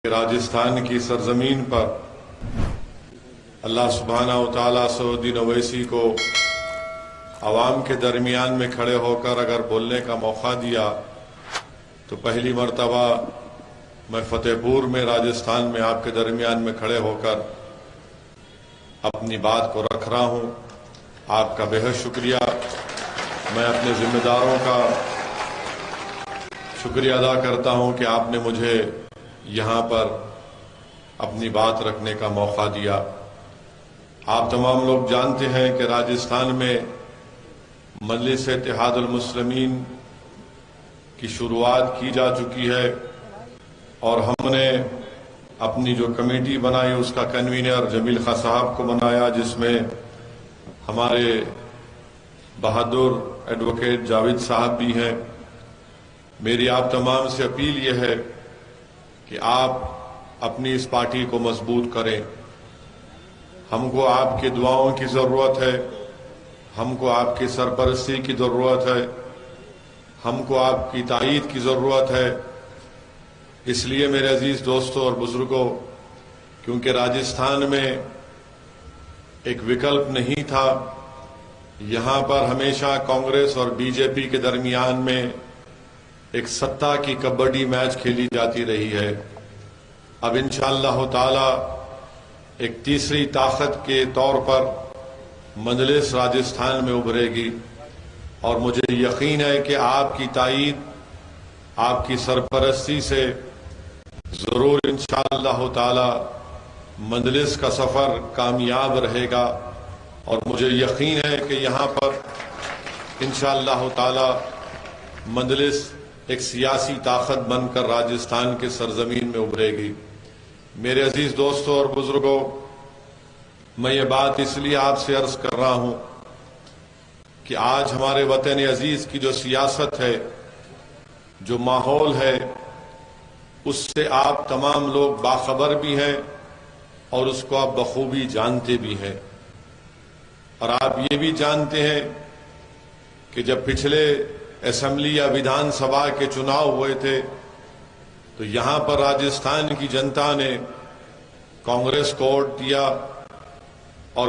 راجستھان کی سرزمین پر اللہ سبحانہ و تعالیٰ سعودی اویسی کو عوام کے درمیان میں کھڑے ہو کر اگر بولنے کا موقع دیا تو پہلی مرتبہ میں فتح پور میں راجستھان میں آپ کے درمیان میں کھڑے ہو کر اپنی بات کو رکھ رہا ہوں۔ آپ کا بہت شکریہ۔ میں اپنے ذمہ داروں کا شکریہ ادا کرتا ہوں کہ آپ نے مجھے یہاں پر اپنی بات رکھنے کا موقع دیا۔ آپ تمام لوگ جانتے ہیں کہ راجستھان میں مجلس اتحاد المسلمین کی شروعات کی جا چکی ہے اور ہم نے اپنی جو کمیٹی بنائی اس کا کنوینر جمیل خان صاحب کو بنایا، جس میں ہمارے بہادر ایڈوکیٹ جاوید صاحب بھی ہیں۔ میری آپ تمام سے اپیل یہ ہے کہ آپ اپنی اس پارٹی کو مضبوط کریں۔ ہم کو آپ کی دعاؤں کی ضرورت ہے، ہم کو آپ کی سرپرستی کی ضرورت ہے، ہم کو آپ کی تائید کی ضرورت ہے۔ اس لیے میرے عزیز دوستوں اور بزرگوں، کیونکہ راجستھان میں ایک وکلپ نہیں تھا، یہاں پر ہمیشہ کانگریس اور بی جے پی کے درمیان میں ایک سطح کی کبڈی میچ کھیلی جاتی رہی ہے۔ اب انشاءاللہ تعالی ایک تیسری طاقت کے طور پر مجلس راجستھان میں ابھرے گی، اور مجھے یقین ہے کہ آپ کی تائید، آپ کی سرپرستی سے ضرور انشاءاللہ تعالی مجلس کا سفر کامیاب رہے گا، اور مجھے یقین ہے کہ یہاں پر انشاءاللہ تعالی مجلس ایک سیاسی طاقت بن کر راجستھان کے سرزمین میں ابھرے گی۔ میرے عزیز دوستوں اور بزرگوں، میں یہ بات اس لیے آپ سے عرض کر رہا ہوں کہ آج ہمارے وطن عزیز کی جو سیاست ہے، جو ماحول ہے، اس سے آپ تمام لوگ باخبر بھی ہیں اور اس کو آپ بخوبی جانتے بھی ہیں۔ اور آپ یہ بھی جانتے ہیں کہ جب پچھلے اسمبلی یا ویدھان سبھا کے چناؤ ہوئے تھے تو یہاں پر راجستھان کی جنتا نے کانگریس کو ووٹ دیا اور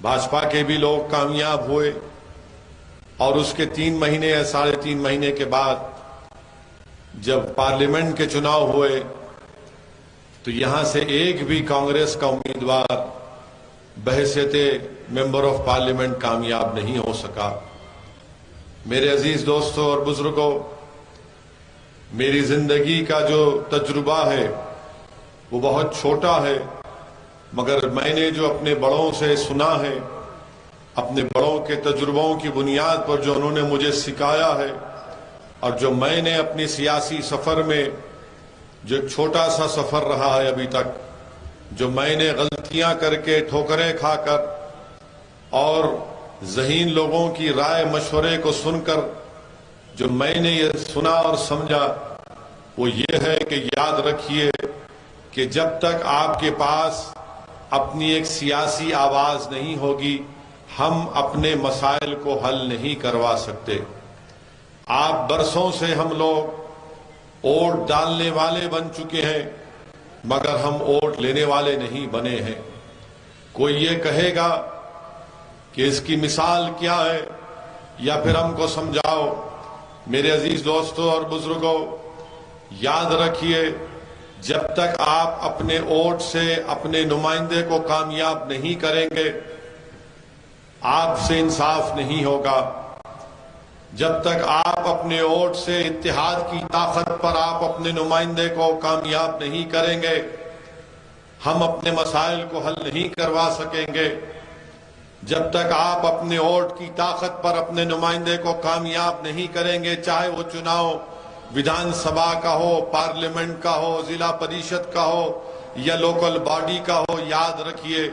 بھاجپا کے بھی لوگ کامیاب ہوئے، اور اس کے 3 مہینے یا 3.5 مہینے کے بعد جب پارلیمنٹ کے چناؤ ہوئے تو یہاں سے ایک بھی کانگریس کا امیدوار بحیثیت ممبر آف پارلیمنٹ کامیاب نہیں ہو سکا۔ میرے عزیز دوستوں اور بزرگوں، میری زندگی کا جو تجربہ ہے وہ بہت چھوٹا ہے، مگر میں نے جو اپنے بڑوں سے سنا ہے، اپنے بڑوں کے تجربوں کی بنیاد پر جو انہوں نے مجھے سکھایا ہے، اور جو میں نے اپنی سیاسی سفر میں جو ایک چھوٹا سا سفر رہا ہے ابھی تک، جو میں نے غلطیاں کر کے ٹھوکریں کھا کر اور ذہین لوگوں کی رائے مشورے کو سن کر جو میں نے یہ سنا اور سمجھا، وہ یہ ہے کہ یاد رکھیے کہ جب تک آپ کے پاس اپنی ایک سیاسی آواز نہیں ہوگی، ہم اپنے مسائل کو حل نہیں کروا سکتے۔ آپ برسوں سے ہم لوگ ووٹ ڈالنے والے بن چکے ہیں، مگر ہم ووٹ لینے والے نہیں بنے ہیں۔ کوئی یہ کہے گا کہ اس کی مثال کیا ہے، یا پھر ہم کو سمجھاؤ۔ میرے عزیز دوستوں اور بزرگوں، یاد رکھیے، جب تک آپ اپنے ووٹ سے اپنے نمائندے کو کامیاب نہیں کریں گے، آپ سے انصاف نہیں ہوگا۔ جب تک آپ اپنے ووٹ سے اتحاد کی طاقت پر آپ اپنے نمائندے کو کامیاب نہیں کریں گے، ہم اپنے مسائل کو حل نہیں کروا سکیں گے۔ جب تک آپ اپنے ووٹ کی طاقت پر اپنے نمائندے کو کامیاب نہیں کریں گے، چاہے وہ چناؤ ویدھان سبھا کا ہو، پارلیمنٹ کا ہو، ضلع پریشد کا ہو یا لوکل باڈی کا ہو، یاد رکھیے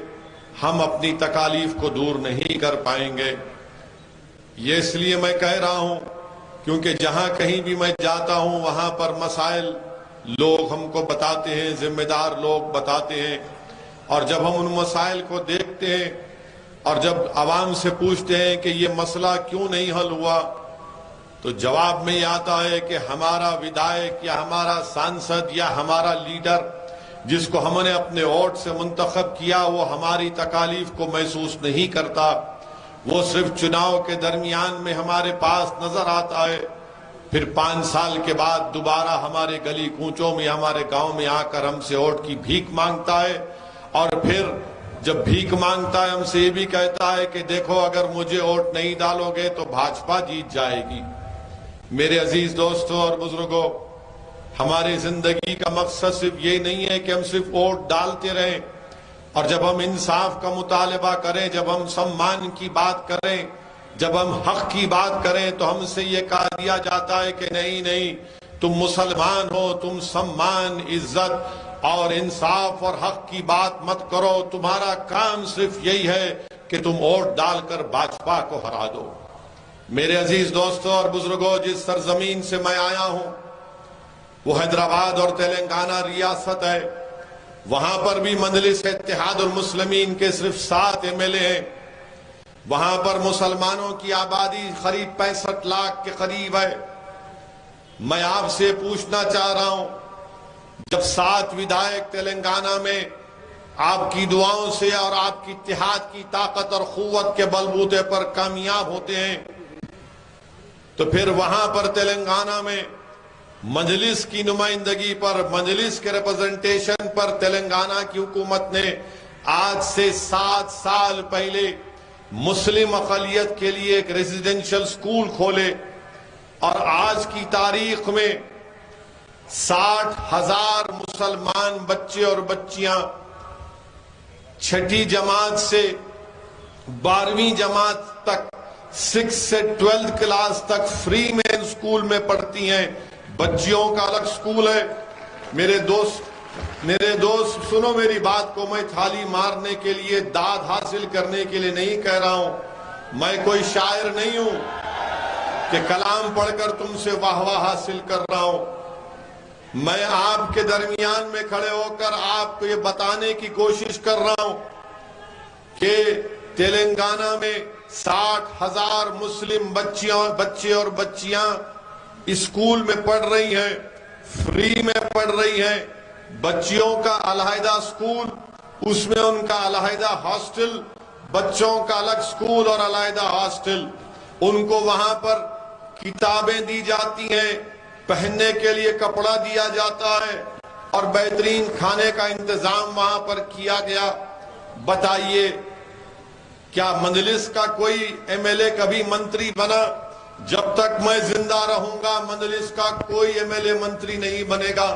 ہم اپنی تکالیف کو دور نہیں کر پائیں گے۔ یہ اس لیے میں کہہ رہا ہوں کیونکہ جہاں کہیں بھی میں جاتا ہوں وہاں پر مسائل لوگ ہم کو بتاتے ہیں، ذمہ دار لوگ بتاتے ہیں، اور جب ہم ان مسائل کو دیکھتے ہیں اور جب عوام سے پوچھتے ہیں کہ یہ مسئلہ کیوں نہیں حل ہوا، تو جواب میں یہ آتا ہے کہ ہمارا ودھائک یا ہمارا سانسد یا ہمارا لیڈر جس کو ہم نے اپنے ووٹ سے منتخب کیا وہ ہماری تکالیف کو محسوس نہیں کرتا، وہ صرف چناؤ کے درمیان میں ہمارے پاس نظر آتا ہے، پھر 5 سال کے بعد دوبارہ ہمارے گلی کوچوں میں ہمارے گاؤں میں آ کر ہم سے ووٹ کی بھیک مانگتا ہے، اور پھر جب بھیک مانگتا ہے ہم سے یہ بھی کہتا ہے کہ دیکھو اگر مجھے ووٹ نہیں ڈالو گے تو بھاجپا جیت جائے گی۔ میرے عزیز دوستوں اور بزرگوں، ہماری زندگی کا مقصد صرف یہ نہیں ہے کہ ہم صرف ووٹ ڈالتے رہیں، اور جب ہم انصاف کا مطالبہ کریں، جب ہم سمان کی بات کریں، جب ہم حق کی بات کریں تو ہم سے یہ کہا دیا جاتا ہے کہ نہیں تم مسلمان ہو، تم سمان، عزت اور انصاف اور حق کی بات مت کرو، تمہارا کام صرف یہی ہے کہ تم ووٹ ڈال کر بھاجپا کو ہرا دو۔ میرے عزیز دوستوں اور بزرگوں، جس سرزمین سے میں آیا ہوں وہ حیدرآباد اور تلنگانہ ریاست ہے، وہاں پر بھی مجلس اتحاد المسلمین کے صرف 7 MLA ہیں، وہاں پر مسلمانوں کی آبادی قریب 65 لاکھ کے قریب ہے۔ میں آپ سے پوچھنا چاہ رہا ہوں، جب 7 ودھائک تلنگانہ میں آپ کی دعاؤں سے اور آپ کی اتحاد کی طاقت اور قوت کے بلبوتے پر کامیاب ہوتے ہیں، تو پھر وہاں پر تلنگانہ میں مجلس کی نمائندگی پر، مجلس کے ریپرزنٹیشن پر تلنگانہ کی حکومت نے آج سے 7 سال پہلے مسلم اقلیت کے لیے ایک ریزیڈنشل سکول کھولے، اور آج کی تاریخ میں 60,000 مسلمان بچے اور بچیاں 6ٹھی جماعت سے 12ویں جماعت تک 6 سے 12 کلاس تک فری میں اسکول میں پڑھتی ہیں۔ بچیوں کا الگ سکول ہے۔ میرے دوست سنو میری بات کو، میں تھالی مارنے کے لیے، داد حاصل کرنے کے لیے نہیں کہہ رہا ہوں، میں کوئی شاعر نہیں ہوں کہ کلام پڑھ کر تم سے واہ واہ حاصل کر رہا ہوں۔ میں آپ کے درمیان میں کھڑے ہو کر آپ کو یہ بتانے کی کوشش کر رہا ہوں کہ تلنگانہ میں 60,000 مسلم بچے اور بچیاں اسکول میں پڑھ رہی ہیں، فری میں پڑھ رہی ہیں۔ بچیوں کا علیحدہ سکول، اس میں ان کا علیحدہ ہاسٹل، بچوں کا الگ سکول اور علیحدہ ہاسٹل، ان کو وہاں پر کتابیں دی جاتی ہیں، پہننے کے لیے کپڑا دیا جاتا ہے، اور بہترین کھانے کا انتظام وہاں پر کیا گیا۔ بتائیے کیا مجلس کا کوئی MLA کبھی منتری بنا؟ جب تک میں زندہ رہوں گا مجلس کا کوئی MLA منتری نہیں بنے گا،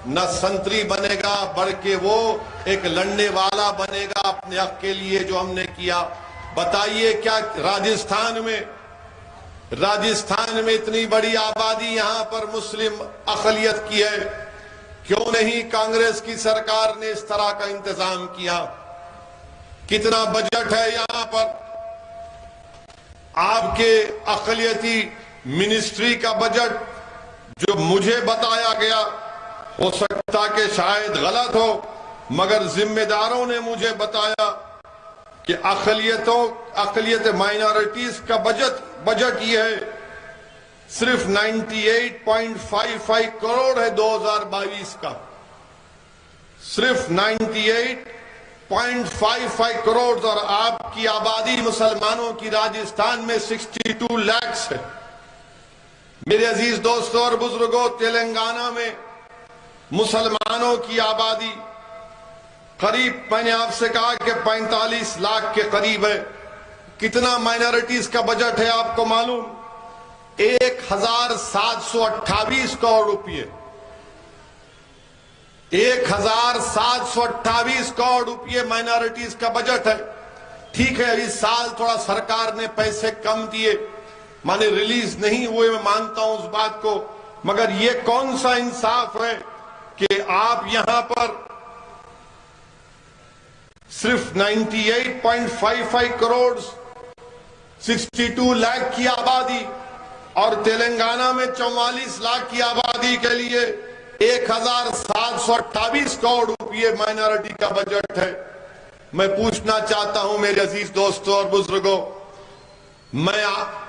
نہ سنتری بنے گا، بلکہ وہ ایک لڑنے والا بنے گا اپنے حق کے لیے جو ہم نے کیا۔ بتائیے کیا راجستھان میں اتنی بڑی آبادی یہاں پر مسلم اقلیت کی ہے، کیوں نہیں کانگریس کی سرکار نے اس طرح کا انتظام کیا؟ کتنا بجٹ ہے یہاں پر؟ آپ کے اقلیتی منسٹری کا بجٹ جو مجھے بتایا گیا، ہو سکتا کہ شاید غلط ہو، مگر ذمہ داروں نے مجھے بتایا کہ اقلیت مائنارٹیز کا بجٹ یہ ہے، صرف 98.55 کروڑ ہے 2022 کا، صرف 98.55 کروڑ، اور آپ کی آبادی مسلمانوں کی راجستھان میں 62 لاکھ ہے۔ میرے عزیز دوستوں اور بزرگوں، تلنگانہ میں مسلمانوں کی آبادی قریب، میں نے آپ سے کہا کہ 45 لاکھ کے قریب ہے۔ کتنا مائنارٹیز کا بجٹ ہے آپ کو معلوم؟ 1728 کروڑ روپئے، 1728 کروڑ روپئے مائنارٹیز کا بجٹ ہے۔ ٹھیک ہے، اس سال تھوڑا سرکار نے پیسے کم دیے، مانے ریلیز نہیں ہوئے، میں مانتا ہوں اس بات کو، مگر یہ کون سا انصاف ہے کہ آپ یہاں پر صرف 98.55 کروڑ 62 لاکھ کی آبادی، اور تلنگانہ میں 44 لاکھ کی آبادی کے لیے 1728 کروڑ روپئے مائنارٹی کا بجٹ ہے۔ میں پوچھنا چاہتا ہوں میرے عزیز دوستوں اور بزرگوں، میں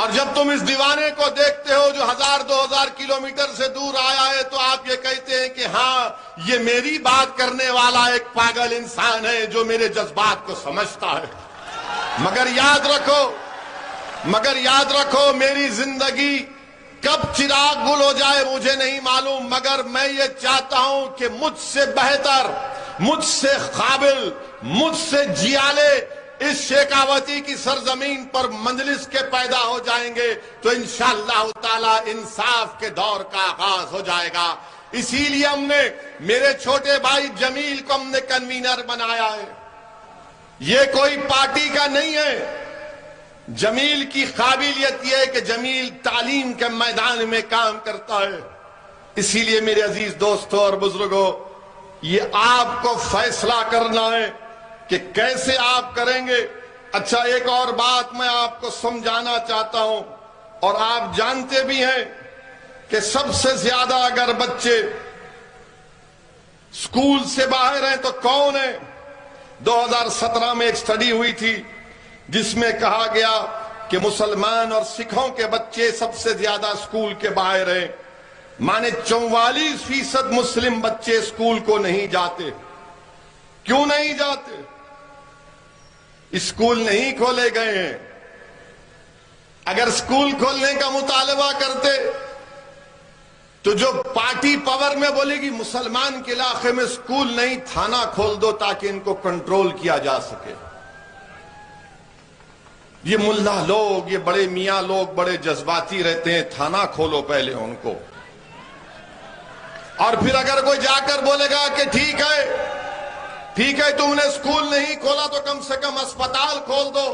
اور جب تم اس دیوانے کو دیکھتے ہو جو 1000-2000 کلومیٹر سے دور آیا ہے تو آپ یہ کہتے ہیں کہ ہاں یہ میری بات کرنے والا ایک پاگل انسان ہے جو میرے جذبات کو سمجھتا ہے. مگر یاد رکھو میری زندگی کب چراغ گل ہو جائے مجھے نہیں معلوم، مگر میں یہ چاہتا ہوں کہ مجھ سے بہتر، مجھ سے قابل، مجھ سے جیالے اس شیخاوتی کی سرزمین پر مجلس کے پیدا ہو جائیں گے تو انشاءاللہ تعالی انصاف کے دور کا آغاز ہو جائے گا. اسی لیے ہم نے میرے چھوٹے بھائی جمیل کو ہم نے کنوینر بنایا ہے. یہ کوئی پارٹی کا نہیں ہے. جمیل کی قابلیت یہ ہے کہ جمیل تعلیم کے میدان میں کام کرتا ہے. اسی لیے میرے عزیز دوستوں اور بزرگوں، یہ آپ کو فیصلہ کرنا ہے کہ کیسے آپ کریں گے. اچھا، ایک اور بات میں آپ کو سمجھانا چاہتا ہوں، اور آپ جانتے بھی ہیں کہ سب سے زیادہ اگر بچے اسکول سے باہر ہیں تو کون ہیں؟ 2017 میں ایک سٹڈی ہوئی تھی جس میں کہا گیا کہ مسلمان اور سکھوں کے بچے سب سے زیادہ اسکول کے باہر ہیں. مانے 44% مسلم بچے اسکول کو نہیں جاتے. کیوں نہیں جاتے؟ اسکول نہیں کھولے گئے ہیں. اگر اسکول کھولنے کا مطالبہ کرتے تو جو پارٹی پاور میں بولے گی مسلمان کے علاقے میں اسکول نہیں، تھانہ کھول دو تاکہ ان کو کنٹرول کیا جا سکے. یہ ملا لوگ، یہ بڑے میاں لوگ بڑے جذباتی رہتے ہیں. تھانہ کھولو پہلے ان کو، اور پھر اگر کوئی جا کر بولے گا کہ ٹھیک ہے تم نے اسکول نہیں کھولا تو کم سے کم اسپتال کھول دو،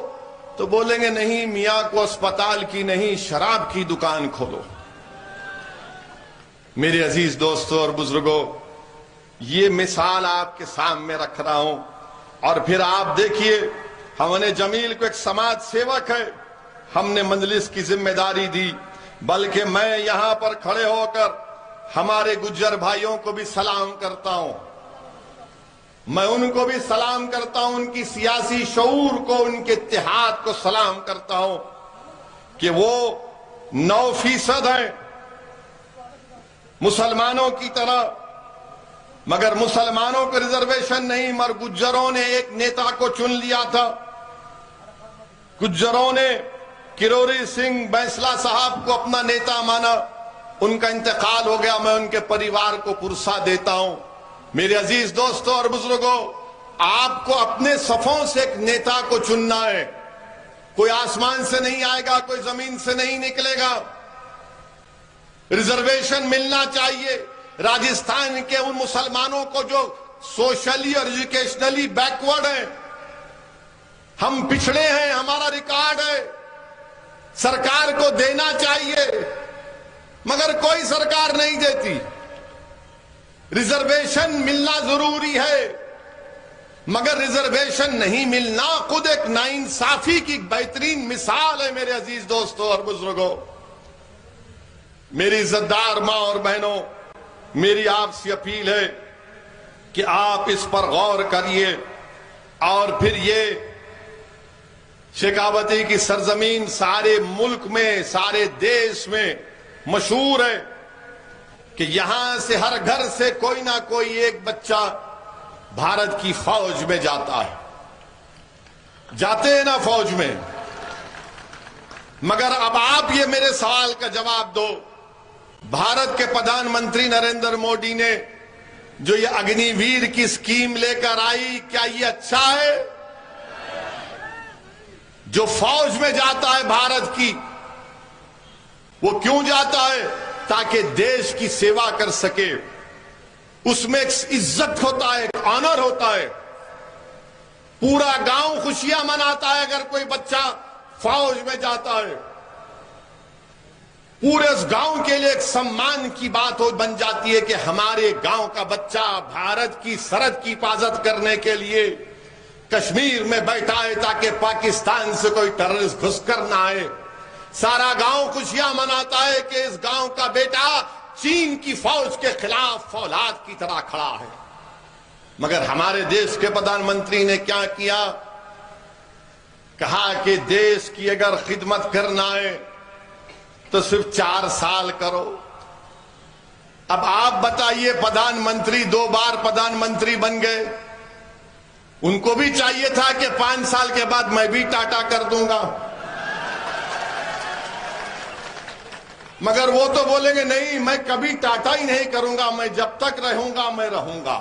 تو بولیں گے نہیں میاں کو اسپتال کی نہیں، شراب کی دکان کھولو. میرے عزیز دوستوں اور بزرگوں، یہ مثال آپ کے سامنے رکھ رہا ہوں. اور پھر آپ دیکھیے، ہم نے جمیل کو ایک سماج سیوک ہے، ہم نے مجلس کی ذمہ داری دی، بلکہ میں یہاں پر کھڑے ہو کر ہمارے گجر بھائیوں کو بھی سلام کرتا ہوں. میں ان کو بھی سلام کرتا ہوں، ان کی سیاسی شعور کو، ان کے اتحاد کو سلام کرتا ہوں کہ وہ 9% ہیں مسلمانوں کی طرح، مگر مسلمانوں کو ریزرویشن نہیں. مگر گجروں نے ایک نیتا کو چن لیا تھا. گجروں نے کروری سنگھ بینسلا صاحب کو اپنا نیتا مانا. ان کا انتقال ہو گیا، میں ان کے پریوار کو پرسہ دیتا ہوں. میرے عزیز دوستوں اور بزرگوں، آپ کو اپنے صفوں سے ایک نیتا کو چننا ہے. کوئی آسمان سے نہیں آئے گا، کوئی زمین سے نہیں نکلے گا. ریزرویشن ملنا چاہیے. راجستھان کے ان مسلمانوں کو جو سوشلی اور ایجوکیشنلی بیکورڈ ہیں، ہم پچھڑے ہیں، ہمارا ریکارڈ ہے، سرکار کو دینا چاہیے، مگر کوئی سرکار نہیں دیتی. ریزرویشن ملنا ضروری ہے، مگر ریزرویشن نہیں ملنا خود ایک ناانصافی کی بہترین مثال ہے. میرے عزیز دوستوں اور بزرگوں، میری عزتدار ماں اور بہنوں، میری آپ سے اپیل ہے کہ آپ اس پر غور کریے. اور پھر یہ شیخاوتی کی سرزمین سارے ملک میں، سارے دیش میں مشہور ہے کہ یہاں سے ہر گھر سے کوئی نہ کوئی ایک بچہ بھارت کی فوج میں جاتا ہے. جاتے ہیں نا فوج میں. مگر اب آپ یہ میرے سوال کا جواب دو، بھارت کے پردھان منتری نریندر مودی نے جو یہ اگنی ویر کی اسکیم لے کر آئی، کیا یہ اچھا ہے؟ جو فوج میں جاتا ہے بھارت کی، وہ کیوں جاتا ہے؟ تاکہ دیش کی سیوا کر سکے. اس میں ایک عزت ہوتا ہے، ایک آنر ہوتا ہے. پورا گاؤں خوشیاں مناتا ہے اگر کوئی بچہ فوج میں جاتا ہے. پورے اس گاؤں کے لیے ایک سمان کی بات بن جاتی ہے کہ ہمارے گاؤں کا بچہ بھارت کی سرحد کی حفاظت کرنے کے لیے کشمیر میں بیٹھا ہے تاکہ پاکستان سے کوئی ٹیررسٹ گھس کر نہ آئے. سارا گاؤں خوشیاں مناتا ہے کہ اس گاؤں کا بیٹا چین کی فوج کے خلاف فولاد کی طرح کھڑا ہے. مگر ہمارے دیش کے پردھان منتری نے کیا کیا؟ کہا کہ دیش کی اگر خدمت کرنا ہے تو صرف 4 سال کرو. اب آپ بتائیے, پردھان منتری 2 بار پردھان منتری بن گئے, ان کو بھی چاہیے تھا کہ 5 سال کے بعد میں بھی ٹاٹا کر دوں گا, مگر وہ تو بولیں گے نہیں میں کبھی ٹاٹا ہی نہیں کروں گا, میں جب تک رہوں گا میں رہوں گا.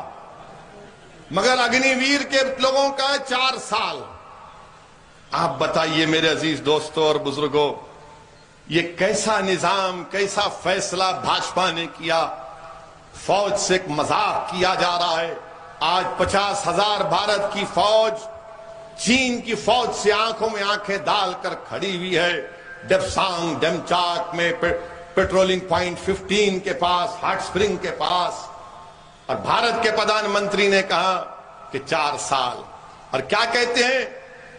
مگر اگنی ویر کے لوگوں کا 4 سال. آپ بتائیے میرے عزیز دوستوں اور بزرگوں, یہ کیسا نظام, کیسا فیصلہ بھاجپا نے کیا. فوج سے ایک مذاق کیا جا رہا ہے. آج 50,000 بھارت کی فوج چین کی فوج سے آنکھوں میں آنکھیں ڈال کر کھڑی ہوئی ہے. ڈپسانگ ڈمچاک میں پیٹرولنگ پوائنٹ 15 کے پاس, ہاٹ سپرنگ کے پاس, اور بھارت کے پردھان منتری نے کہا کہ 4 سال. اور کیا کہتے ہیں,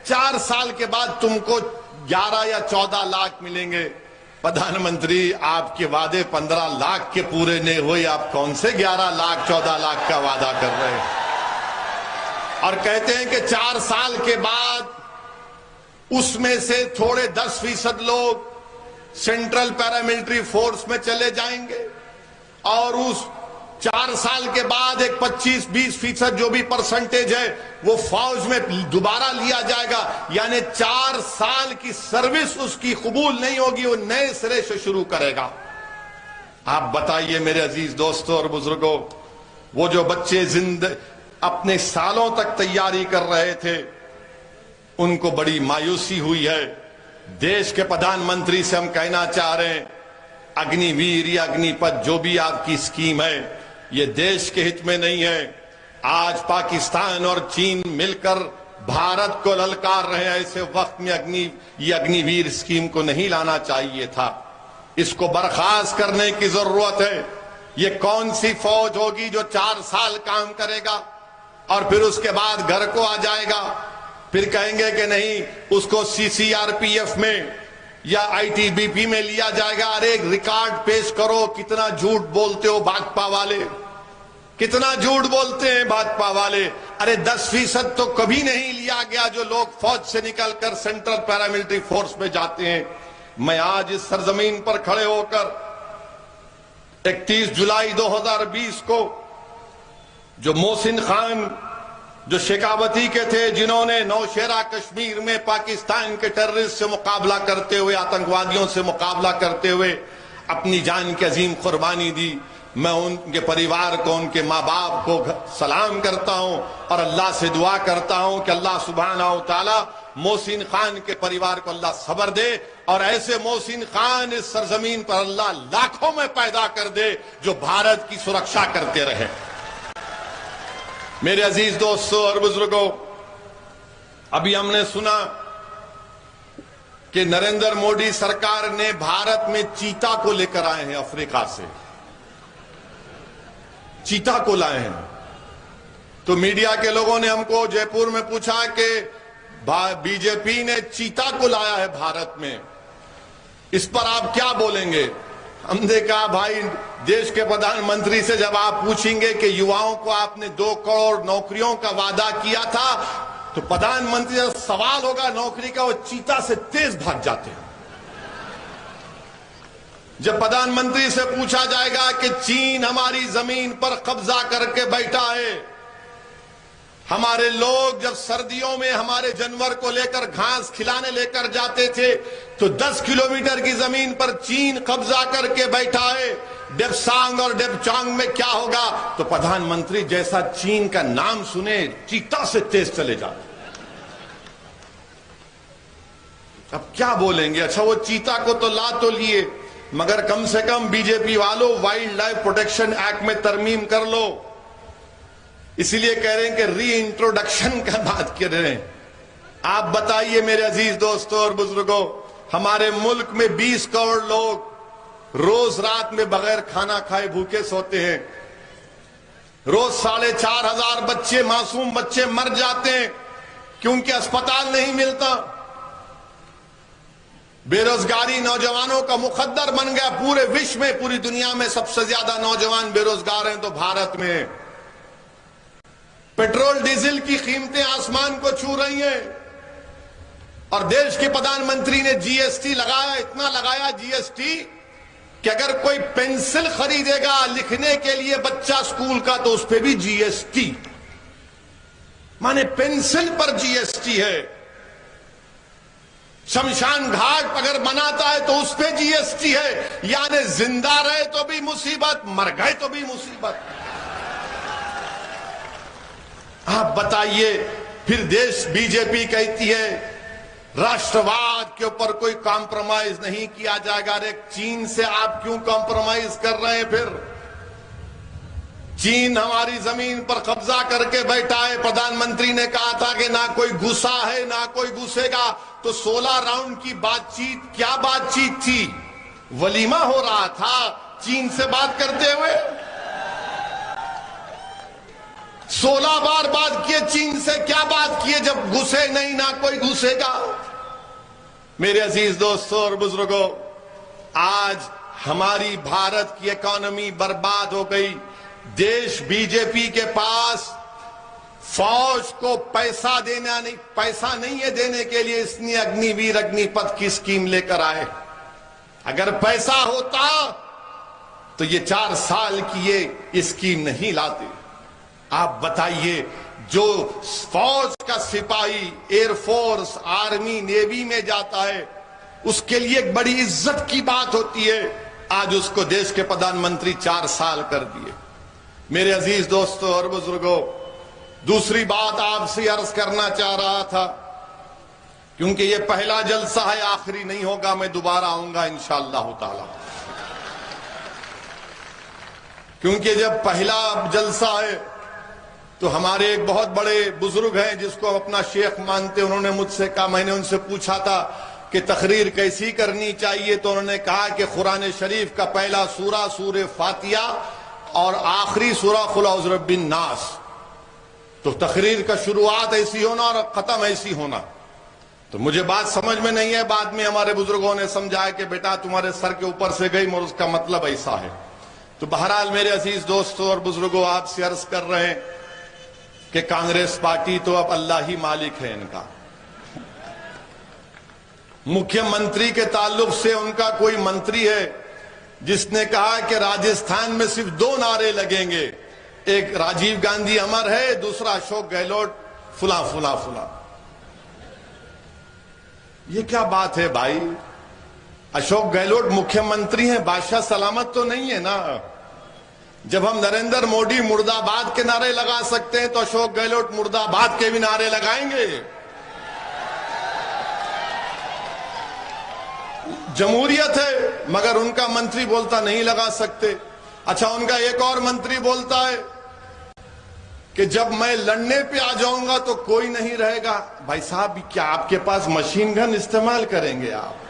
4 سال کے بعد تم کو 11 یا 14 لاکھ ملیں گے. پردھان منتری, آپ کے وعدے 15 لاکھ کے پورے نہیں ہوئے, آپ کون سے 11 لاکھ 14 لاکھ کا وعدہ کر رہے ہیں. اور کہتے ہیں کہ 4 سال کے بعد اس میں سے تھوڑے 10% لوگ سینٹرل پیراملٹری فورس میں چلے جائیں گے, اور اس 4 سال کے بعد ایک 25-20% جو بھی پرسنٹیج ہے وہ فوج میں دوبارہ لیا جائے گا. یعنی 4 سال کی سروس اس کی قبول نہیں ہوگی, وہ نئے سرے سے شروع کرے گا. آپ بتائیے میرے عزیز دوستوں اور بزرگوں, وہ جو بچے اپنے سالوں تک تیاری کر رہے تھے, ان کو بڑی مایوسی ہوئی ہے. دیش کے پردھان منتری سے ہم کہنا چاہ رہے ہیں, اگنی ویر یا اگنی پتھ جو بھی آپ کی اسکیم ہے, یہ دیش کے ہت میں نہیں ہے. آج پاکستان اور چین مل کر بھارت کو للکار رہے ہیں. ایسے وقت میں یہ اگنی ویر اسکیم کو نہیں لانا چاہیے تھا. اس کو برخاست کرنے کی ضرورت ہے. یہ کون سی فوج ہوگی جو 4 سال کام کرے گا اور پھر اس کے بعد گھر کو آ جائے گا؟ پھر کہیں گے کہ نہیں, اس کو CRPF میں یا ITBP میں لیا جائے گا. ارے ایک ریکارڈ پیش کرو, کتنا جھوٹ بولتے ہو بھاجپا والے, کتنا جھوٹ بولتے ہیں بھاجپا والے. ارے 10% تو کبھی نہیں لیا گیا جو لوگ فوج سے نکل کر سینٹرل پیراملٹری فورس میں جاتے ہیں. میں آج اس سرزمین پر کھڑے ہو کر 31 جولائی 2020 کو جو محسن خان جو شیخاوتی کے تھے, جنہوں نے نوشہرہ کشمیر میں پاکستان کے ٹیررسٹ سے مقابلہ کرتے ہوئے, آتنکوادیوں سے مقابلہ کرتے ہوئے اپنی جان کی عظیم قربانی دی, میں ان کے پریوار کو, ان کے ماں باپ کو سلام کرتا ہوں اور اللہ سے دعا کرتا ہوں کہ اللہ سبحانہ و تعالی محسن خان کے پریوار کو اللہ صبر دے, اور ایسے محسن خان اس سرزمین پر اللہ لاکھوں میں پیدا کر دے جو بھارت کی سرکشا کرتے رہے. میرے عزیز دوستوں اور بزرگوں, ابھی ہم نے سنا کہ نریندر مودی سرکار نے بھارت میں چیتا کو لے کر آئے ہیں, افریقہ سے چیتا کو لائے ہیں. تو میڈیا کے لوگوں نے ہم کو جے پور میں پوچھا کہ BJP نے چیتا کو لایا ہے بھارت میں, اس پر آپ کیا بولیں گے؟ ہم نے کہا بھائی, دیش کے پردھان منتری سے جب آپ پوچھیں گے کہ یواؤں کو آپ نے 2 کروڑ نوکریوں کا وعدہ کیا تھا, تو پردھان منتری سے سوال ہوگا نوکری کا, وہ چیتا سے تیز بھاگ جاتے ہیں. جب پردھان منتری سے پوچھا جائے گا کہ چین ہماری زمین پر قبضہ کر کے بیٹھا ہے, ہمارے لوگ جب سردیوں میں ہمارے جانور کو لے کر گھاس کھلانے لے کر جاتے تھے تو 10 کلومیٹر کی زمین پر چین قبضہ کر کے بیٹھا ہے, ڈپسانگ اور ڈپچانگ میں کیا ہوگا؟ تو پردھان منتری جیسا چین کا نام سنے چیتا سے تیز چلے جاتے. اب کیا بولیں گے؟ اچھا وہ چیتا کو تو لا تو لیے, مگر کم سے کم BJP والوں وائلڈ لائف پروٹیکشن ایکٹ میں ترمیم کر لو. اسی لیے کہہ رہے ہیں کہ ری انٹروڈکشن کا بات کر رہے ہیں. آپ بتائیے میرے عزیز دوستوں اور بزرگوں, ہمارے ملک میں 20 کروڑ لوگ روز رات میں بغیر کھانا کھائے بھوکے سوتے ہیں. روز 4,500 بچے, معصوم بچے مر جاتے ہیں کیونکہ اسپتال نہیں ملتا. بے روزگاری نوجوانوں کا مقدر بن گیا. پورے وش میں, پوری دنیا میں سب سے زیادہ نوجوان بے روزگار ہیں تو بھارت میں. پیٹرول ڈیزل کی قیمتیں آسمان کو چھو رہی ہیں. اور دیش کے پردھان منتری نے جی ایس ٹی لگایا، اتنا لگایا جی ایس ٹی کہ اگر کوئی پینسل خریدے گا لکھنے کے لیے بچہ اسکول کا تو اس پہ بھی جی ایس ٹی، مانے پینسل پر جی ایس ٹی ہے۔ شمشان گھاٹ اگر بناتا ہے تو اس پہ جی ایس ٹی ہے، یعنی زندہ رہے تو بھی مصیبت، مر گئے تو بھی مصیبت۔ آپ بتائیے، پھر دیش بی جے پی کہتی ہے راشٹرواد کے اوپر کوئی کمپرومائز نہیں کیا جائے گا۔ ارے چین سے آپ کیوں کمپرومائز کر رہے ہیں؟ پھر چین ہماری زمین پر قبضہ کر کے بیٹھا ہے۔ پردھان منتری نے کہا تھا کہ نہ کوئی گھسا ہے نہ کوئی گھسے گا، تو 16 راؤنڈ کی بات چیت کیا بات چیت تھی؟ ولیمہ ہو رہا تھا چین سے بات کرتے ہوئے۔ 16 بار بات کیے چین سے، کیا بات کیے جب گھسے نہیں، نہ کوئی گھسے گا۔ میرے عزیز دوستوں اور بزرگوں، آج ہماری بھارت کی اکانومی برباد ہو گئی۔ دیش بی جے پی کے پاس فوج کو پیسہ نہیں ہے دینے کے لیے، اس نے اگنی ویر اگنی پتھ کی اسکیم لے کر آئے۔ اگر پیسہ ہوتا تو یہ 4 سال کی یہ اسکیم نہیں لاتے۔ آپ بتائیے، جو فوج کا سپاہی ایئر فورس آرمی نیوی میں جاتا ہے اس کے لیے ایک بڑی عزت کی بات ہوتی ہے، آج اس کو دیش کے پردھان منتری 4 سال کر دیے۔ میرے عزیز دوستوں اور بزرگوں، دوسری بات آپ سے عرض کرنا چاہ رہا تھا، کیونکہ یہ پہلا جلسہ ہے، آخری نہیں ہوگا، میں دوبارہ آؤں گا انشاءاللہ تعالی۔ کیونکہ جب پہلا جلسہ ہے تو ہمارے ایک بہت بڑے بزرگ ہیں جس کو اپنا شیخ مانتے، انہوں نے مجھ سے کہا، میں نے ان سے پوچھا تھا کہ تقریر کیسی کرنی چاہیے، تو انہوں نے کہا کہ قرآن شریف کا پہلا سورہ سورہ فاتحہ اور آخری سورہ قل اعوذ برب الناس، تو تقریر کا شروعات ایسی ہونا اور ختم ایسی ہونا۔ تو مجھے بات سمجھ میں نہیں ہے، بعد میں ہمارے بزرگوں نے سمجھایا کہ بیٹا تمہارے سر کے اوپر سے گئی اور اس کا مطلب ایسا ہے۔ تو بہرحال میرے عزیز دوستوں اور بزرگوں، آپ سے عرض کر رہے ہیں کہ کانگریس پارٹی تو اب اللہ ہی مالک ہے ان کا۔ مکھیہ منتری کے تعلق سے ان کا کوئی منتری ہے جس نے کہا کہ راجستھان میں صرف 2 نعرے لگیں گے، ایک راجیو گاندھی امر ہے، دوسرا اشوک گہلوٹ فلاں فلاں فلاں۔ یہ کیا بات ہے بھائی؟ اشوک گہلوٹ مکھیہ منتری ہیں، بادشاہ سلامت تو نہیں ہے نا؟ جب ہم نریندر موڈی مرد آباد کے نعرے لگا سکتے ہیں تو اشوک گہلوٹ مرد آباد کے بھی نعرے لگائیں گے۔ جمہوریت ہے مگر ان کا منتری بولتا نہیں لگا سکتے۔ اچھا، ان کا ایک اور منتری بولتا ہے کہ جب میں لڑنے پہ آ جاؤں گا تو کوئی نہیں رہے گا۔ بھائی صاحب، کیا آپ کے پاس مشین گن استعمال کریں گے آپ؟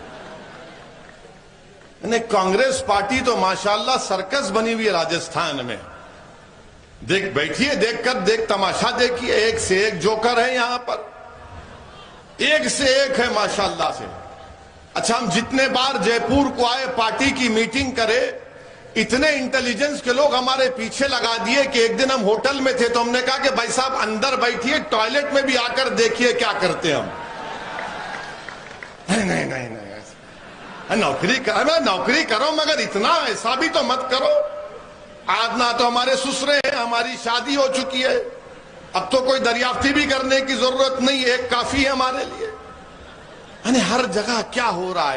کانگریس پارٹی تو ماشاءاللہ سرکس بنی ہوئی ہے راجستھان میں۔ بیٹھیے، دیکھ تماشا دیکھیے، ایک سے ایک جوکر ہے یہاں پر، ایک سے ایک ہے ماشاءاللہ سے۔ اچھا، ہم جتنے بار جے پور کو آئے پارٹی کی میٹنگ کرے، اتنے انٹیلیجنس کے لوگ ہمارے پیچھے لگا دیے کہ ایک دن ہم ہوٹل میں تھے تو ہم نے کہا کہ بھائی صاحب اندر بیٹھیے، ٹوائلٹ میں بھی آ کر دیکھیے کیا کرتے ہم۔ نہیں، نوکری کرو مگر اتنا ایسا بھی تو مت کرو۔ آج نہ تو ہمارے سسرے ہیں، ہماری شادی ہو چکی ہے، اب تو کوئی دریافتی بھی کرنے کی ضرورت نہیں، ایک کافی ہے ہمارے لیے۔ ہر جگہ کیا ہو رہا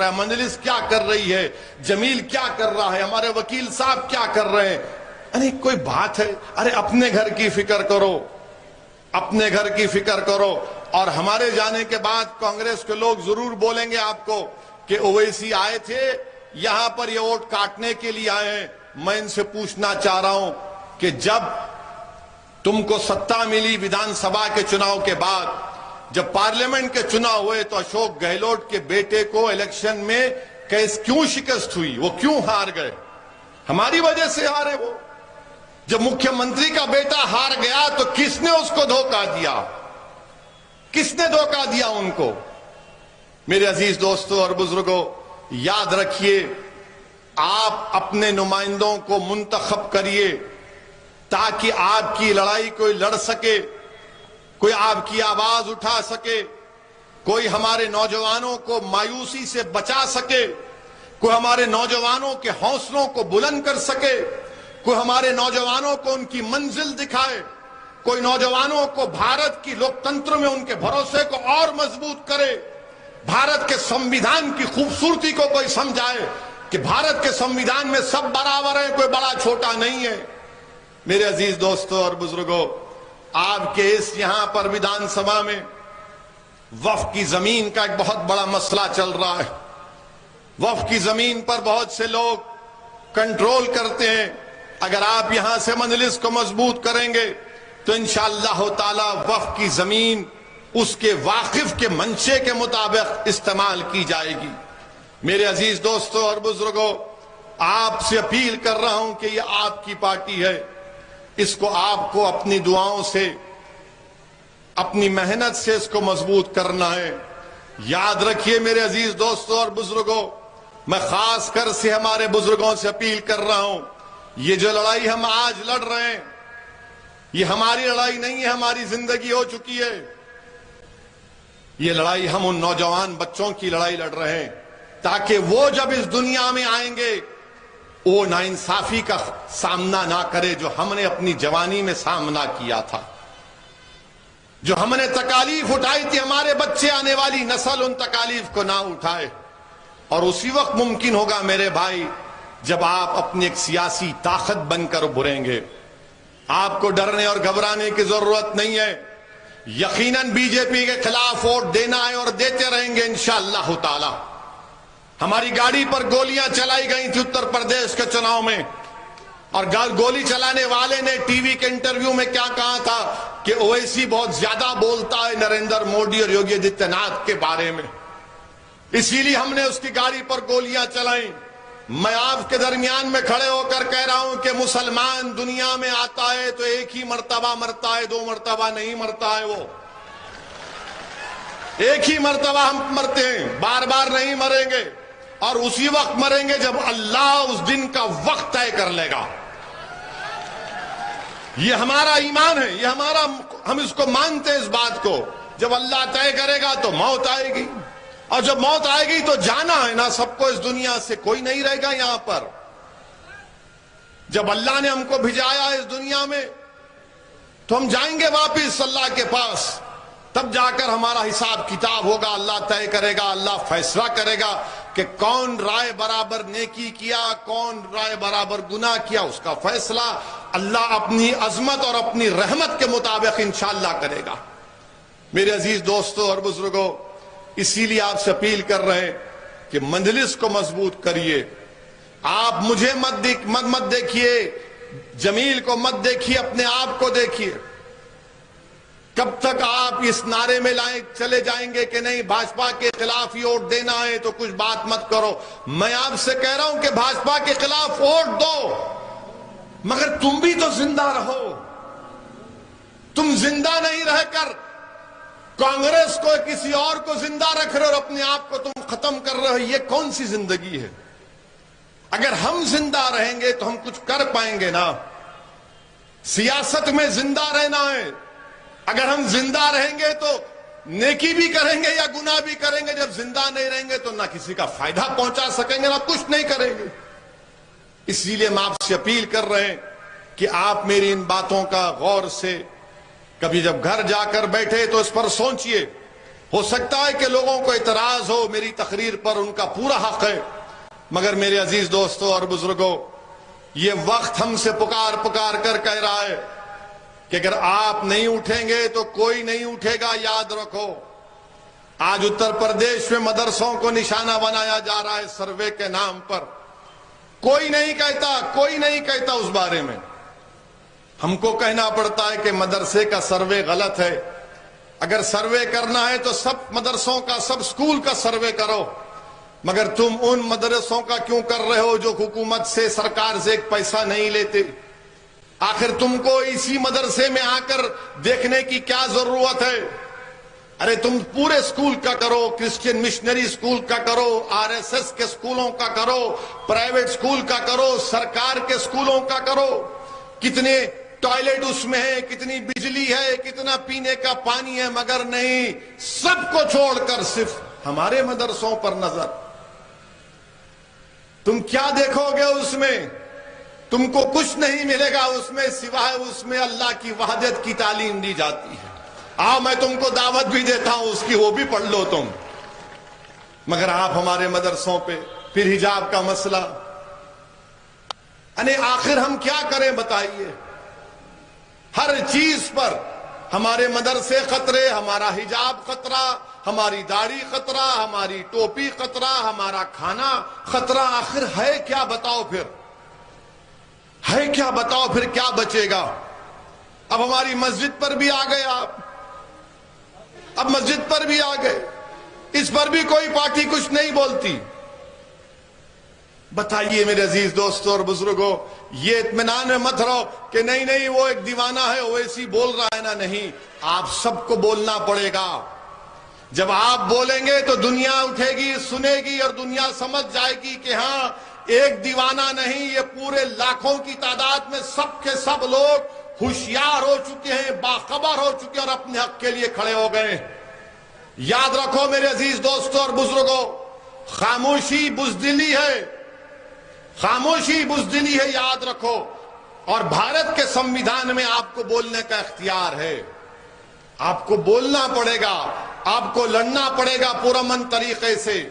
ہے، مجلس کیا کر رہی ہے، جمیل کیا کر رہا ہے، ہمارے وکیل صاحب کیا کر رہے ہیں۔ کوئی بات ہے؟ ارے اپنے گھر کی فکر کرو، اپنے گھر کی فکر کرو۔ اور ہمارے جانے کے بعد کانگریس کے لوگ ضرور بولیں گے آپ کو کہ اویسی آئے تھے یہاں پر، یہ ووٹ کاٹنے کے لیے آئے ہیں۔ میں ان سے پوچھنا چاہ رہا ہوں کہ جب تم کو ستا ملی ویدھان سبھا کے چناؤ کے بعد، جب پارلیمنٹ کے چناؤ ہوئے تو اشوک گہلوٹ کے بیٹے کو الیکشن میں کیوں شکست ہوئی؟ وہ کیوں ہار گئے؟ ہماری وجہ سے ہارے وہ۔ جب مکھیہ منتری کا بیٹا ہار گیا تو کس نے اس کو دھوکہ دیا؟ کس نے دھوکہ دیا ان کو؟ میرے عزیز دوستوں اور بزرگوں، یاد رکھیے، آپ اپنے نمائندوں کو منتخب کریے تاکہ آپ کی لڑائی کوئی لڑ سکے، کوئی آپ کی آواز اٹھا سکے۔ کوئی ہمارے نوجوانوں کو مایوسی سے بچا سکے، کوئی ہمارے نوجوانوں کے حوصلوں کو بلند کر سکے، کوئی ہمارے نوجوانوں کو ان کی منزل دکھائے، کوئی نوجوانوں کو بھارت کی لوکتنتر میں ان کے بھروسے کو اور مضبوط کرے، بھارت کے سمویدھان کی خوبصورتی کو کوئی سمجھائے کہ بھارت کے سمویدھان میں سب برابر ہیں، کوئی بڑا چھوٹا نہیں ہے۔ میرے عزیز دوستوں اور بزرگوں، آپ کے اس یہاں پر ویدھان سبھا میں وقف کی زمین کا ایک بہت بڑا مسئلہ چل رہا ہے۔ وقف کی زمین پر بہت سے لوگ کنٹرول کرتے ہیں۔ اگر آپ یہاں سے مجلس کو مضبوط کریں گے تو انشاءاللہ تعالی وقف کی زمین اس کے واقف کے منشے کے مطابق استعمال کی جائے گی۔ میرے عزیز دوستوں اور بزرگوں، آپ سے اپیل کر رہا ہوں کہ یہ آپ کی پارٹی ہے، اس کو آپ کو اپنی دعاؤں سے، اپنی محنت سے اس کو مضبوط کرنا ہے۔ یاد رکھیے میرے عزیز دوستوں اور بزرگوں، میں خاص کر سے ہمارے بزرگوں سے اپیل کر رہا ہوں، یہ جو لڑائی ہم آج لڑ رہے ہیں یہ ہماری لڑائی نہیں ہے، ہماری زندگی ہو چکی ہے۔ یہ لڑائی ہم ان نوجوان بچوں کی لڑائی لڑ رہے ہیں تاکہ وہ جب اس دنیا میں آئیں گے وہ ناانصافی کا سامنا نہ کرے جو ہم نے اپنی جوانی میں سامنا کیا تھا، جو ہم نے تکالیف اٹھائی تھی، ہمارے بچے آنے والی نسل ان تکالیف کو نہ اٹھائے۔ اور اسی وقت ممکن ہوگا میرے بھائی جب آپ اپنی ایک سیاسی طاقت بن کر ابھریں گے۔ آپ کو ڈرنے اور گھبرانے کی ضرورت نہیں ہے، یقیناً بی جے پی کے خلاف ووٹ دینا ہے اور دیتے رہیں گے انشاءاللہ تعالی۔ ہماری گاڑی پر گولیاں چلائی گئی تھی اتر پردیش کے چناؤ میں، اور گولی چلانے والے نے ٹی وی کے انٹرویو میں کیا کہا تھا کہ اویسی بہت زیادہ بولتا ہے نریندر مودی اور یوگی آدتیہ ناتھ کے بارے میں، اسی لیے ہم نے اس کی گاڑی پر گولیاں چلائیں۔ میں آپ کے درمیان میں کھڑے ہو کر کہہ رہا ہوں کہ مسلمان دنیا میں آتا ہے تو ایک ہی مرتبہ مرتا ہے، دو مرتبہ نہیں مرتا ہے، وہ ایک ہی مرتبہ ہم مرتے ہیں، بار بار نہیں مریں گے، اور اسی وقت مریں گے جب اللہ اس دن کا وقت طے کر لے گا۔ یہ ہمارا ایمان ہے، یہ ہم اس کو مانتے ہیں، اس بات کو جب اللہ طے کرے گا تو موت آئے گی، اور جب موت آئے گی تو جانا ہے نا سب کو، اس دنیا سے کوئی نہیں رہے گا یہاں پر۔ جب اللہ نے ہم کو بھیجایا اس دنیا میں تو ہم جائیں گے واپس اللہ کے پاس، تب جا کر ہمارا حساب کتاب ہوگا، اللہ طے کرے گا، اللہ فیصلہ کرے گا کہ کون رائے برابر نیکی کیا، کون رائے برابر گناہ کیا، اس کا فیصلہ اللہ اپنی عظمت اور اپنی رحمت کے مطابق انشاءاللہ کرے گا۔ میرے عزیز دوستوں اور بزرگوں، اسی لیے آپ سے اپیل کر رہے ہیں کہ مجلس کو مضبوط کریے۔ آپ مجھے مت دیکھیے، جمیل کو مت دیکھیے، اپنے آپ کو دیکھیے۔ کب تک آپ اس نعرے میں چلے جائیں گے کہ نہیں بھاجپا کے خلاف ہی ووٹ دینا ہے تو کچھ بات مت کرو؟ میں آپ سے کہہ رہا ہوں کہ بھاجپا کے خلاف ووٹ دو، مگر تم بھی تو زندہ رہو۔ تم زندہ نہیں رہ کر کانگریس کو کسی اور کو زندہ رکھ رہے اور اپنے آپ کو تم ختم کر رہے ہو، یہ کون سی زندگی ہے؟ اگر ہم زندہ رہیں گے تو ہم کچھ کر پائیں گے نا۔ سیاست میں زندہ رہنا ہے، اگر ہم زندہ رہیں گے تو نیکی بھی کریں گے یا گناہ بھی کریں گے، جب زندہ نہیں رہیں گے تو نہ کسی کا فائدہ پہنچا سکیں گے نہ کچھ نہیں کریں گے۔ اسی لیے ہم آپ سے اپیل کر رہے ہیں کہ آپ میری ان باتوں کا غور سے کبھی جب گھر جا کر بیٹھے تو اس پر سوچئے۔ ہو سکتا ہے کہ لوگوں کو اعتراض ہو میری تقریر پر، ان کا پورا حق ہے، مگر میرے عزیز دوستوں اور بزرگوں، یہ وقت ہم سے پکار کر کہہ رہا ہے کہ اگر آپ نہیں اٹھیں گے تو کوئی نہیں اٹھے گا۔ یاد رکھو، آج اتر پردیش میں مدرسوں کو نشانہ بنایا جا رہا ہے سروے کے نام پر، کوئی نہیں کہتا اس بارے میں۔ ہم کو کہنا پڑتا ہے کہ مدرسے کا سروے غلط ہے۔ اگر سروے کرنا ہے تو سب مدرسوں کا، سب سکول کا سروے کرو، مگر تم ان مدرسوں کا کیوں کر رہے ہو جو حکومت سے، سرکار سے ایک پیسہ نہیں لیتے؟ آخر تم کو اسی مدرسے میں آ کر دیکھنے کی کیا ضرورت ہے؟ ارے تم پورے سکول کا کرو، کرسچین مشنری سکول کا کرو، آر ایس ایس کے سکولوں کا کرو، پرائیویٹ سکول کا کرو، سرکار کے سکولوں کا کرو۔ کتنے ٹوائلٹ اس میں ہے, کتنی بجلی ہے, کتنا پینے کا پانی ہے, مگر نہیں, سب کو چھوڑ کر صرف ہمارے مدرسوں پر نظر. تم کیا دیکھو گے اس میں؟ تم کو کچھ نہیں ملے گا اس میں سوائے اس میں اللہ کی وحدت کی تعلیم دی جاتی ہے. آؤ میں تم کو دعوت بھی دیتا ہوں اس کی, وہ بھی پڑھ لو تم. مگر آپ ہمارے مدرسوں پہ پھر حجاب کا مسئلہ, یعنی آخر ہم کیا کریں بتائیے؟ ہر چیز پر ہمارے مدرسے خطرے, ہمارا حجاب خطرہ, ہماری داڑھی خطرہ, ہماری ٹوپی خطرہ, ہمارا کھانا خطرہ. آخر ہے کیا بتاؤ پھر؟ ہے کیا بتاؤ پھر؟ کیا بچے گا؟ اب ہماری مسجد پر بھی آ گئے آپ, اب مسجد پر بھی آ گئے, اس پر بھی کوئی پارٹی کچھ نہیں بولتی. بتائیے میرے عزیز دوستوں اور بزرگوں, یہ اطمینان میں مت رہو کہ نہیں نہیں وہ ایک دیوانہ ہے, وہ ایسی بول رہا ہے نا. نہیں, آپ سب کو بولنا پڑے گا. جب آپ بولیں گے تو دنیا اٹھے گی, سنے گی, اور دنیا سمجھ جائے گی کہ ہاں ایک دیوانہ نہیں, یہ پورے لاکھوں کی تعداد میں سب کے سب لوگ ہوشیار ہو چکے ہیں, باخبر ہو چکے ہیں, اور اپنے حق کے لیے کھڑے ہو گئے. یاد رکھو میرے عزیز دوستوں اور بزرگوں, خاموشی بزدلی ہے, خاموشی بزدلی ہے, یاد رکھو. اور بھارت کے سمویدھان میں آپ کو بولنے کا اختیار ہے. آپ کو بولنا پڑے گا, آپ کو لڑنا پڑے گا پرامن طریقے سے.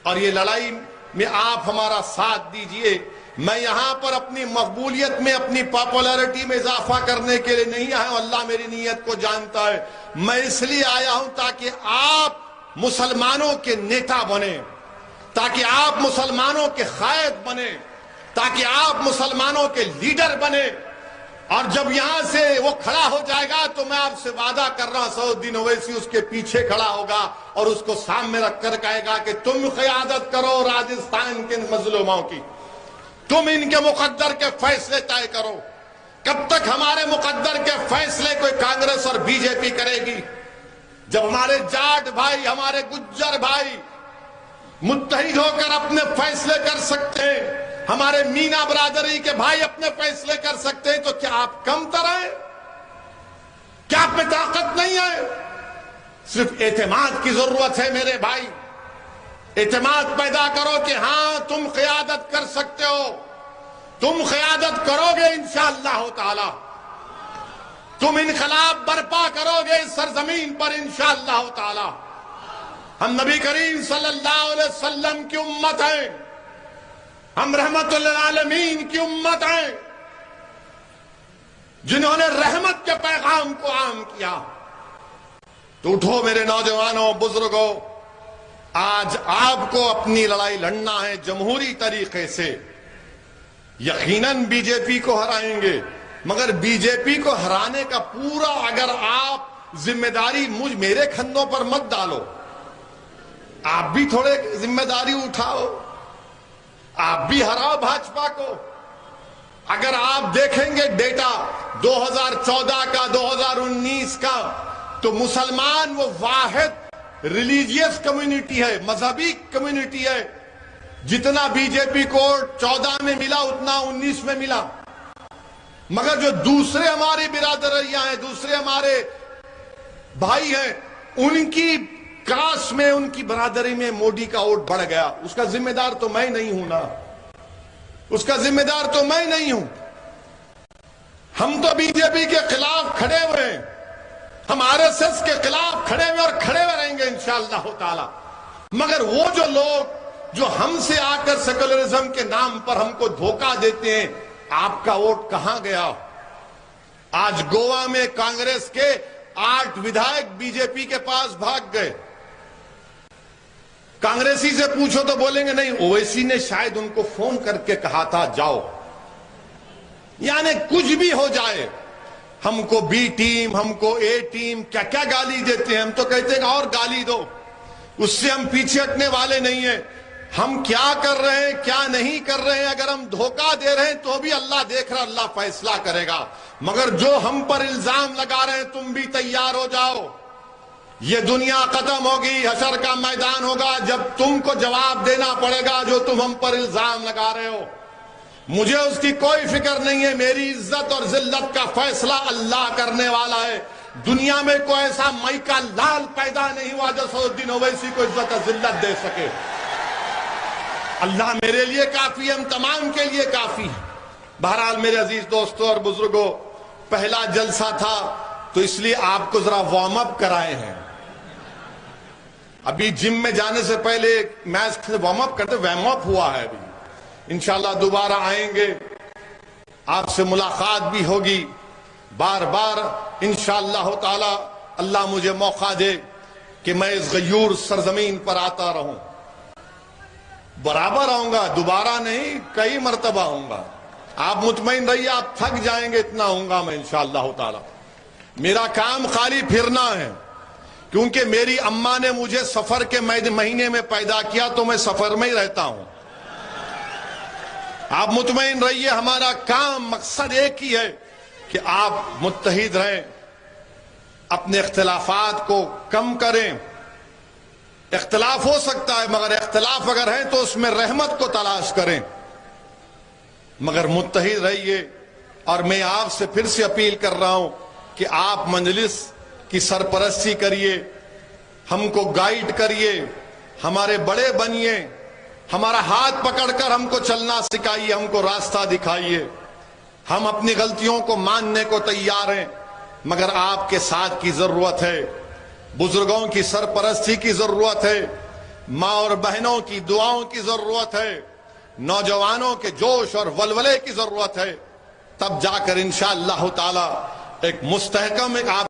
اور یہ لڑائی میں آپ ہمارا ساتھ دیجئے. میں یہاں پر اپنی مقبولیت میں, اپنی پاپولرٹی میں اضافہ کرنے کے لیے نہیں آیا ہوں, اللہ میری نیت کو جانتا ہے. میں اس لیے آیا ہوں تاکہ آپ مسلمانوں کے نیتا بنیں, تاکہ آپ مسلمانوں کے قائد بنیں, تاکہ آپ مسلمانوں کے لیڈر بنیں. اور جب یہاں سے وہ کھڑا ہو جائے گا تو میں آپ سے وعدہ کر رہا ہوں, سعود الدین اویسی اس کے پیچھے کھڑا ہوگا اور اس کو سامنے رکھ کر کہے گا کہ تم قیادت کرو راجستھان کے مظلوموں کی, تم ان کے مقدر کے فیصلے طے کرو. کب تک ہمارے مقدر کے فیصلے کوئی کانگریس اور بی جے پی کرے گی؟ جب ہمارے جاٹ بھائی, ہمارے گجر بھائی متحد ہو کر اپنے فیصلے کر سکتے ہیں, ہمارے مینا برادری کے بھائی اپنے فیصلے کر سکتے ہیں, تو کیا آپ کم تر ہیں؟ کیا آپ میں طاقت نہیں ہے؟ صرف اعتماد کی ضرورت ہے میرے بھائی. اعتماد پیدا کرو کہ ہاں تم قیادت کر سکتے ہو, تم قیادت کرو گے انشاءاللہ تعالی, تم انقلاب برپا کرو گے اس سرزمین پر انشاءاللہ تعالی. ہم نبی کریم صلی اللہ علیہ وسلم کی امت ہیں, ہم رحمت للعالمین کی امت ہیں, جنہوں نے رحمت کے پیغام کو عام کیا. تو اٹھو میرے نوجوانوں, بزرگوں, آج آپ کو اپنی لڑائی لڑنا ہے جمہوری طریقے سے. یقیناً بی جے پی کو ہرائیں گے, مگر بی جے پی کو ہرانے کا پورا اگر آپ ذمہ داری میرے کندھوں پر مت ڈالو, آپ بھی تھوڑے ذمہ داری اٹھاؤ, آپ بھی ہراؤ بھاجپا کو. اگر آپ دیکھیں گے ڈیٹا 2014 کا, 2019 کا, تو مسلمان وہ واحد ریلیجیس کمیونٹی ہے, مذہبی کمیونٹی ہے. جتنا بی جے پی کو 14 میں ملا اتنا 19 میں ملا. مگر جو دوسرے ہماری برادریاں ہیں, دوسرے ہمارے بھائی ہیں, ان کی کاسٹ میں, ان کی برادری میں مودی کا ووٹ بڑھ گیا. اس کا ذمہ دار تو میں نہیں ہوں نا, اس کا ذمہ دار تو میں نہیں ہوں. ہم تو بی جے پی کے خلاف کھڑے ہوئے ہیں, ہم آر ایس ایس کے خلاف کھڑے ہوئے اور کھڑے ہوئے رہیں گے انشاءاللہ تعالی. مگر وہ جو لوگ جو ہم سے آ کر سیکولرزم کے نام پر ہم کو دھوکہ دیتے ہیں, آپ کا ووٹ کہاں گیا؟ آج گوا میں کانگریس کے 8 ودھائک بی جے پی کے پاس بھاگ گئے. کانگریسی سے پوچھو تو بولیں گے نہیں, اویسی نے شاید ان کو فون کر کے کہا تھا جاؤ. یعنی کچھ بھی ہو جائے, ہم کو بی ٹیم, ہم کو اے ٹیم, کیا کیا گالی دیتے ہیں. ہم تو کہتے ہیں اور گالی دو, اس سے ہم پیچھے ہٹنے والے نہیں ہیں. ہم کیا کر رہے ہیں, کیا نہیں کر رہے ہیں, اگر ہم دھوکہ دے رہے ہیں تو بھی اللہ دیکھ رہا, اللہ فیصلہ کرے گا. مگر جو ہم پر الزام لگا رہے ہیں, تم بھی تیار ہو جاؤ. یہ دنیا ختم ہوگی, حشر کا میدان ہوگا, جب تم کو جواب دینا پڑے گا جو تم ہم پر الزام لگا رہے ہو. مجھے اس کی کوئی فکر نہیں ہے، میری عزت اور ذلت کا فیصلہ اللہ کرنے والا ہے۔ دنیا میں کوئی ایسا مئی کا لال پیدا نہیں ہوا جو اسد الدین اویسی کو عزت اور ذلت دے سکے۔ اللہ میرے لیے کافی ہے، ہم تمام کے لیے کافی ہے۔ بہرحال میرے عزیز دوستوں اور بزرگوں، پہلا جلسہ تھا تو اس لیے آپ کو ذرا وارم اپ کرائے ہیں۔ ابھی جم میں جانے سے پہلے میچ وارم اپ کرتے، وارم اپ ہوا ہے ابھی۔ انشاءاللہ دوبارہ آئیں گے، آپ سے ملاقات بھی ہوگی بار بار انشاءاللہ تعالی۔ اللہ مجھے موقع دے کہ میں اس غیور سرزمین پر آتا رہوں، برابر آؤں گا، دوبارہ نہیں، کئی مرتبہ آؤں گا۔ آپ مطمئن رہیے، آپ تھک جائیں گے، اتنا ہوں گا میں انشاءاللہ تعالی۔ میرا کام خالی پھرنا ہے، کیونکہ میری اماں نے مجھے سفر کے مہینے میں پیدا کیا تو میں سفر میں ہی رہتا ہوں۔ آپ مطمئن رہیے، ہمارا کام مقصد ایک ہی ہے کہ آپ متحد رہیں، اپنے اختلافات کو کم کریں۔ اختلاف ہو سکتا ہے، مگر اختلاف اگر ہے تو اس میں رحمت کو تلاش کریں، مگر متحد رہیے۔ اور میں آپ سے پھر سے اپیل کر رہا ہوں کہ آپ مجلس کی سرپرستی کریے، ہم کو گائیڈ کریے، ہمارے بڑے بنیے، ہمارا ہاتھ پکڑ کر ہم کو چلنا سکھائیے، ہم کو راستہ دکھائیے۔ ہم اپنی غلطیوں کو ماننے کو تیار ہیں، مگر آپ کے ساتھ کی ضرورت ہے، بزرگوں کی سرپرستی کی ضرورت ہے، ماں اور بہنوں کی دعاؤں کی ضرورت ہے، نوجوانوں کے جوش اور ولولے کی ضرورت ہے۔ تب جا کر انشاءاللہ تعالی ایک مستحکم ایک آپ